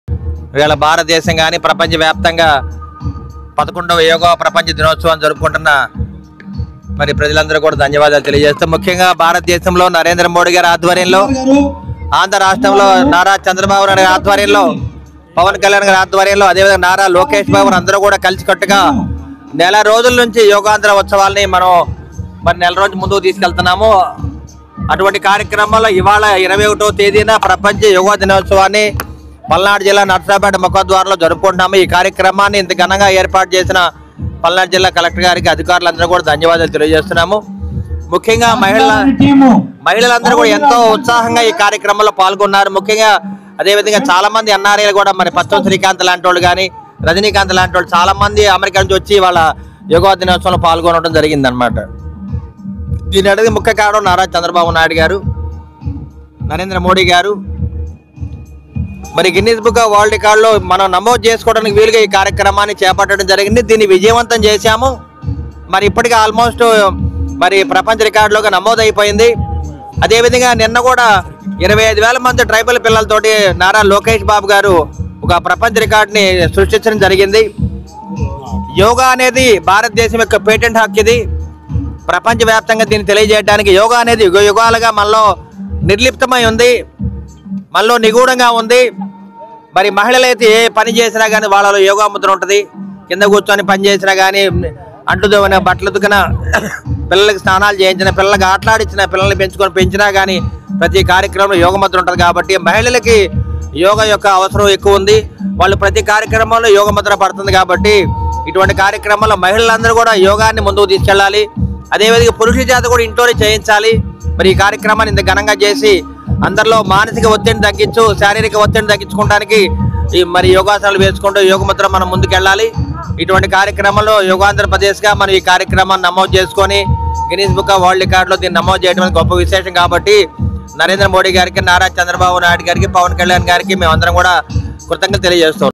ఇవాళ భారతదేశం కానీ ప్రపంచవ్యాప్తంగా 11వ యోగా ప్రపంచ దినోత్సవం జరుపుకుంటున్న మరి ప్రజలందరూ కూడా ధన్యవాదాలు తెలియజేస్తూ, ముఖ్యంగా భారతదేశంలో నరేంద్ర మోడీ గారి ఆధ్వర్యంలో, ఆంధ్ర రాష్ట్రంలో నారా చంద్రబాబు నాయుడు గారి ఆధ్వర్యంలో, పవన్ కళ్యాణ్ గారి ఆధ్వర్యంలో, అదేవిధంగా నారా లోకేష్ బాబు అందరూ కూడా కలిసికట్టుగా నెల రోజుల నుంచి యోగాంధ్ర ఉత్సవాల్ని మనం మరి నెల రోజు ముందుకు తీసుకెళ్తున్నాము. అటువంటి కార్యక్రమాల్లో ఇవాళ 21వ తేదీన ప్రపంచ యోగా దినోత్సవాన్ని పల్నాడు జిల్లా నర్సరావుపేట ముఖద్వారంలో జరుపుకుంటున్నాము. ఈ కార్యక్రమాన్ని ఇంత ఘనంగా ఏర్పాటు చేసిన పల్నాడు జిల్లా కలెక్టర్ గారికి, అధికారులందరూ కూడా ధన్యవాదాలు తెలియజేస్తున్నాము. ముఖ్యంగా మహిళలందరూ కూడా ఎంతో ఉత్సాహంగా ఈ కార్యక్రమంలో పాల్గొన్నారు. ముఖ్యంగా అదేవిధంగా చాలా మంది ఎన్ఆర్ఐలు కూడా మరి పచ్చం శ్రీకాంత్ లాంటి వాళ్ళు కానీ, రజనీకాంత్ లాంటి వాళ్ళు చాలా మంది అమెరికా నుంచి వచ్చి వాళ్ళ యోగా దినోత్సవంలో పాల్గొనడం జరిగింది అనమాట. దీని అడిగి ముఖ్య కారణం నారా చంద్రబాబు నాయుడు గారు, నరేంద్ర మోడీ గారు. మరి గిన్నీస్ బుక్ ఆఫ్ వరల్డ్ రికార్డులో మనం నమోదు చేసుకోవడానికి వీలుగా ఈ కార్యక్రమాన్ని చేపట్టడం జరిగింది. దీన్ని విజయవంతం చేశాము. మరి ఇప్పటికీ ఆల్మోస్ట్ మరి ప్రపంచ రికార్డులోగా నమోదైపోయింది. అదేవిధంగా నిన్న కూడా 25,000 మంది ట్రైబల్ పిల్లలతోటి నారా లోకేష్ బాబు గారు ఒక ప్రపంచ రికార్డుని సృష్టించడం జరిగింది. యోగా అనేది భారతదేశం యొక్క పేటెంట్ హక్కు. ఇది ప్రపంచవ్యాప్తంగా దీన్ని తెలియజేయడానికి యోగా అనేది యుగ యుగాలుగా మనలో నిర్లిప్తమై ఉంది, మనలో నిగూఢంగా ఉంది. మరి మహిళలైతే ఏ పని చేసినా కానీ వాళ్ళలో యోగా ముద్ర ఉంటుంది. కింద కూర్చొని పని చేసినా కానీ, అంటుదోన బట్టలు ఉతికిన, పిల్లలకి స్నానాలు చేయించిన, పిల్లలకి ఆటలాడించిన, పిల్లల్ని పెంచినా కానీ ప్రతి కార్యక్రమంలో యోగ ముద్ర ఉంటుంది. కాబట్టి మహిళలకి యోగా యొక్క అవసరం ఎక్కువ ఉంది. వాళ్ళు ప్రతి కార్యక్రమంలో యోగ ముద్ర పడుతుంది. కాబట్టి ఇటువంటి కార్యక్రమాల్లో మహిళలందరూ కూడా యోగాన్ని ముందుకు తీసుకెళ్ళాలి. అదేవిధంగా పురుషుల చేత కూడా ఇంట్లోనే చేయించాలి. మరి ఈ కార్యక్రమాన్ని ఇంత ఘనంగా చేసి అందరిలో మానసిక ఒత్తిడిని తగ్గించు, శారీరక ఒత్తిడిని తగ్గించుకోవడానికి మరి యోగాసనాలు వేసుకుంటూ యోగ ముద్ర మనం ముందుకెళ్ళాలి. ఇటువంటి కార్యక్రమంలో యోగాంధ్రప్రదేశ్గా మనం ఈ కార్యక్రమాన్ని నమోదు చేసుకొని గిన్నీస్ బుక్ ఆఫ్ వరల్డ్ రికార్డులో దీన్ని నమోదు చేయడం గొప్ప విశేషం. కాబట్టి నరేంద్ర మోడీ గారికి, నారా చంద్రబాబు నాయుడు గారికి, పవన్ కళ్యాణ్ గారికి మేమందరం కూడా కృతజ్ఞతలు తెలియజేస్తాం.